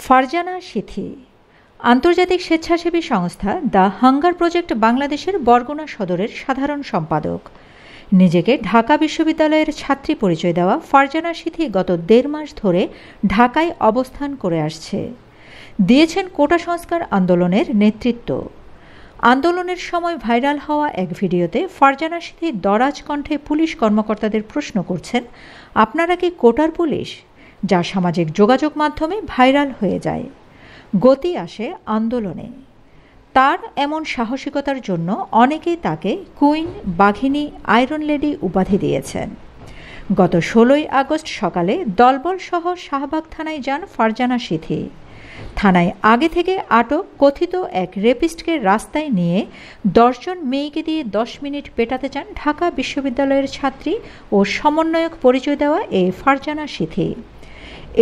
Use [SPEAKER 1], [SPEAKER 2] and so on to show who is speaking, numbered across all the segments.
[SPEAKER 1] ফারজানা সিথি আন্তর্জাতিক স্বেচ্ছাসেবী সংস্থা দ্য হাঙ্গার প্রজেক্ট বাংলাদেশের বরগুনা সদরের সাধারণ সম্পাদক। নিজেকে ঢাকা বিশ্ববিদ্যালয়ের ছাত্রী পরিচয় দেওয়া ফারজানা সিথি গত ১.৫ মাস ধরে ঢাকায় অবস্থান করে আসছে। দিয়েছেন কোটা সংস্কার আন্দোলনের নেতৃত্ব। আন্দোলনের সময় ভাইরাল হওয়া এক ভিডিওতে ফারজানা সিথি দরাজ কণ্ঠে পুলিশ কর্মকর্তাদের প্রশ্ন করছেন, আপনারা কি কোটার পুলিশ? যা সামাজিক যোগাযোগ মাধ্যমে ভাইরাল হয়ে যায়। গতি আসে আন্দোলনে। তার এমন সাহসিকতার জন্য অনেকেই তাকে কুইন, বাঘিনী, আয়রন লেডি উপাধি দিয়েছেন। গত ১৬ই আগস্ট সকালে দলবল সহ শাহবাগ থানায় যান ফারজানা সিথি। থানায় আগে থেকে আটক কথিত এক রেপিস্টকে রাস্তায় নিয়ে ১০ জন মেয়েকে দিয়ে ১০ মিনিট পেটাতে চান ঢাকা বিশ্ববিদ্যালয়ের ছাত্রী ও সমন্বয়ক পরিচয় দেওয়া ফারজানা সিথি।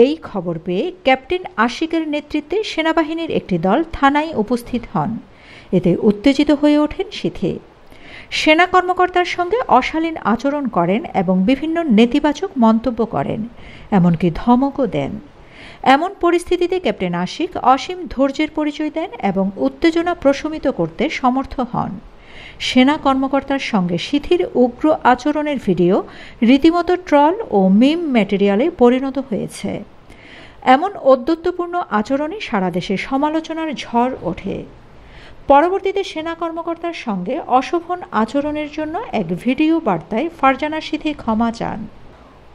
[SPEAKER 1] এই খবর পেয়ে ক্যাপ্টেন আশিকের নেতৃত্বে সেনাবাহিনীর একটি দল থানায় উপস্থিত হন। এতে উত্তেজিত হয়ে ওঠেন সিথি। সেনা কর্মকর্তার সঙ্গে অশালীন আচরণ করেন এবং বিভিন্ন নেতিবাচক মন্তব্য করেন, এমনকি ধমকও দেন। এমন পরিস্থিতিতে ক্যাপ্টেন আশিক অসীম ধৈর্যের পরিচয় দেন এবং উত্তেজনা প্রশমিত করতে সমর্থ হন। সেনা কর্মকর্তার সঙ্গে সিথির উগ্র আচরণের ভিডিও রীতিমতো ট্রল ও মিম ম্যাটেরিয়ালে পরিণত হয়েছে। এমন ঔদ্ধত্যপূর্ণ আচরণে সারা দেশে সমালোচনার ঝড় ওঠে। পরবর্তীতে সেনা কর্মকর্তার সঙ্গে অশোভন আচরণের জন্য এক ভিডিও বার্তায় ফারজানা সিথি ক্ষমা চান।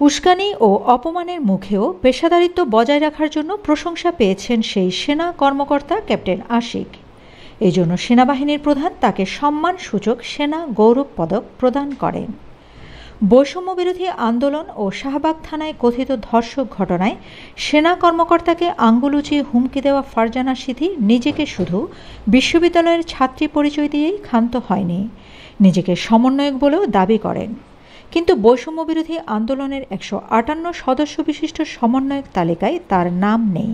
[SPEAKER 1] উস্কানি ও অপমানের মুখেও পেশাদারিত্ব বজায় রাখার জন্য প্রশংসা পেয়েছেন সেই সেনা কর্মকর্তা ক্যাপ্টেন আশিক। এই জন্য সেনাবাহিনীর প্রধান তাকে সম্মানসূচক সেনা গৌরব পদক প্রদান করেন। বৈষম্যবিরোধী আন্দোলন ও শাহবাগ থানায় কথিত ধর্ষক ঘটনায় সেনা কর্মকর্তাকে আঙ্গুল উঁচিয়ে হুমকি দেওয়া ফারজানা সিথি নিজেকে শুধু বিশ্ববিদ্যালয়ের ছাত্রী পরিচয় দিয়েই ক্ষান্ত হয়নি, নিজেকে সমন্বয়ক বলেও দাবি করেন। কিন্তু বৈষম্যবিরোধী আন্দোলনের ১৫৮ সদস্য বিশিষ্ট সমন্বয়ক তালিকায় তার নাম নেই।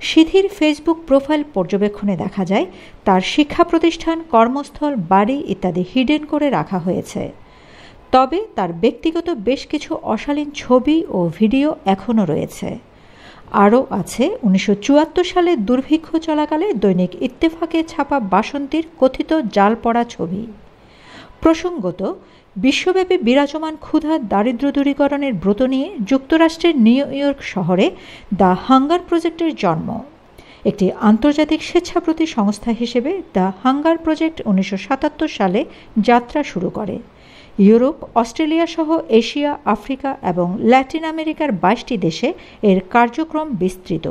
[SPEAKER 1] সিথির ফেসবুক প্রোফাইল পর্যবেক্ষণে দেখা যায় তার শিক্ষা প্রতিষ্ঠান, কর্মস্থল, বাড়ি ইত্যাদি হিডেন করে রাখা হয়েছে। তবে তার ব্যক্তিগত বেশ কিছু অশালীন ছবি ও ভিডিও এখনও রয়েছে। আরও আছে ১৯৭৪ সালে দুর্ভিক্ষ চলাকালে দৈনিক ইত্তেফাকে ছাপা বাসন্তীর কথিত জাল পড়া ছবি। প্রসঙ্গত, বিশ্বব্যাপী বিরাজমান ক্ষুধা দারিদ্র্য দূরীকরণের ব্রত নিয়ে যুক্তরাষ্ট্রের নিউ ইয়র্ক শহরে দ্য হাঙ্গার প্রজেক্টের জন্ম। একটি আন্তর্জাতিক স্বেচ্ছাপ্রতি সংস্থা হিসেবে দ্য হাঙ্গার প্রজেক্ট ১৯৭৭ সালে যাত্রা শুরু করে। ইউরোপ, অস্ট্রেলিয়া সহ এশিয়া, আফ্রিকা এবং ল্যাটিন আমেরিকার ২২টি দেশে এর কার্যক্রম বিস্তৃত।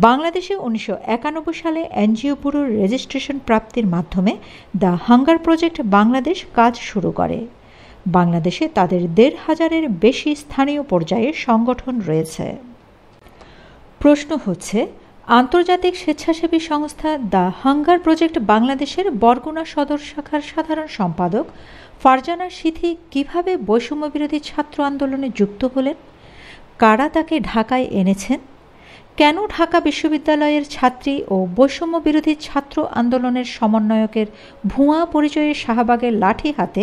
[SPEAKER 1] বাংলাদেশে ১৯৯১ সালে এনজিও ব্যুরোর রেজিস্ট্রেশন প্রাপ্তির মাধ্যমে দ্য হাঙ্গার প্রজেক্ট বাংলাদেশ কাজ শুরু করে। বাংলাদেশে তাদের ১৫০০-এর বেশি স্থানীয় পর্যায়ে সংগঠন রয়েছে। প্রশ্ন হচ্ছে, আন্তর্জাতিক স্বেচ্ছাসেবী সংস্থা দ্য হাঙ্গার প্রজেক্ট বাংলাদেশের বরগুনা সদর শাখার সাধারণ সম্পাদক ফারজানা সিথি কীভাবে বৈষম্যবিরোধী ছাত্র আন্দোলনে যুক্ত হলেন? কারা তাকে ঢাকায় এনেছেন? কেন ঢাকা বিশ্ববিদ্যালয়ের ছাত্রী ও বৈষম্যবিরোধী ছাত্র আন্দোলনের সমন্বয়কের ভুয়া পরিচয়ে শাহবাগের লাঠি হাতে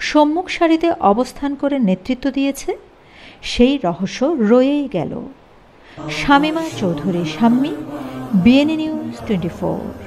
[SPEAKER 1] সম্মুখ সারিতে অবস্থান করে নেতৃত্ব দিয়েছে? সেই রহস্য রয়েই গেল। Shamima Chowdhury Shammi, BNA news 24।